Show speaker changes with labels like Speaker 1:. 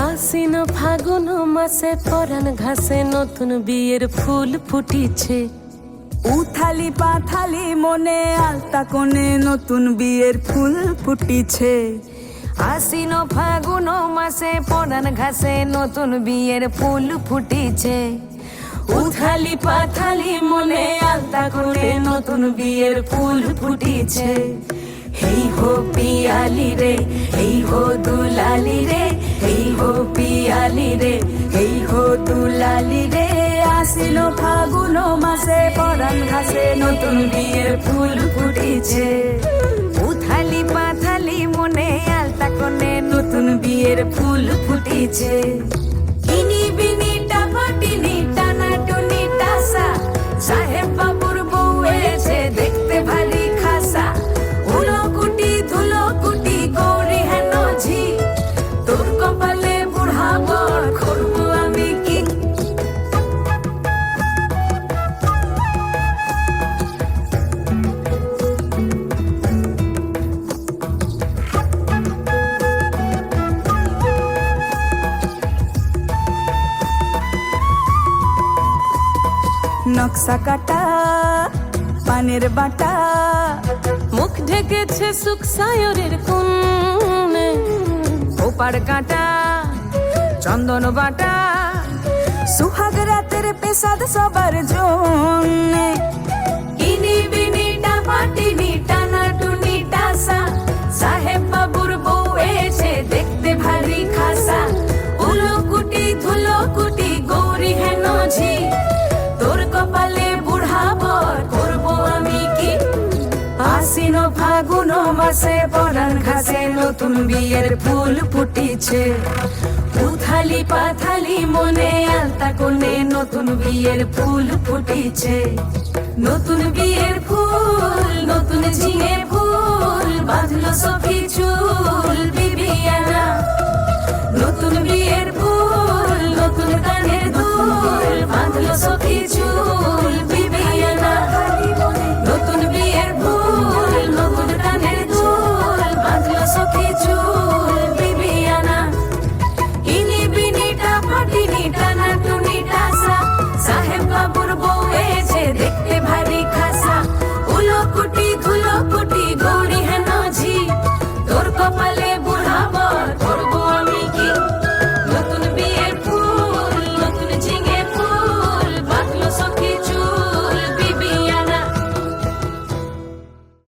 Speaker 1: আশ্বিন ফাগুন মাসে পরাণ ঘাসে নতুন বিয়ের ফুল ফুটিছে।
Speaker 2: উথালি পাথালি মনে আলতা কোণে নতুন বিয়ের ফুল ফুটিছে।
Speaker 1: আশ্বিন ফাগুন মাসে পরাণ ঘাসে নতুন বিয়ের ফুল ফুটিছে। উথালি পাথালি মনে আলতা কোণে নতুন বিয়ের ফুল ফুটিছে। হেই হো পিয়ালি রে, হেই হো দুলালি রে, হেই হো পিয়ালি রে, হেই হো দুলালি রে।
Speaker 2: আশ্বিন ফাগুন মাসে পরাণ ঘাসে নতুন বিয়ের ফুল ফুটিছে।
Speaker 1: উথালি পাথালি মনে আলতা কোণে নতুন বিয়ের ফুল ফুটিছে। ইনি বিনি টাপাটিনি টানা টুনি টাসা, সাহেব বাবুর বউ এসে দেখতে ভারী খাসা। উলো কুটি ধুলো কুটি গৌরী হেন ঝি, তোর কপালে বুড়া বর করবো আমি কি।
Speaker 2: নকশা কাটা পানের বাটা,
Speaker 1: মুখ ঢেকেছে সুখ সায়রের কোণে। ওপার কাটা চন্দন বাটা,
Speaker 2: সুহাগ রাতের পেশাদ সবার জন্যে।
Speaker 1: ইনি বিনি টাপাটিনি টানা টুনি টাসা, সাহেব বাবুর বউ এসে দেখতে ভারী খাসা। উলো কুটি ধুলো কুটি গৌরী হেন ঝি, তোর কপালে বুড়া বর করবো আমি কি। আশ্বিন ফাগুন মাসে পরাণ ঘাসে নতুন বিয়ের ফুল ফুটিছে। উথালি পাথালি মনে আলতা কোণে নতুন বিয়ের ফুল ফুটিছে। নতুন বিয়ের ফুল নতুন ঝিঙে ফুল, বাঁধলো সখী চুল বিবিয়ানা। নতুন বিয়ের ফুল নতুন কানের দুল, বাঁধলো সখী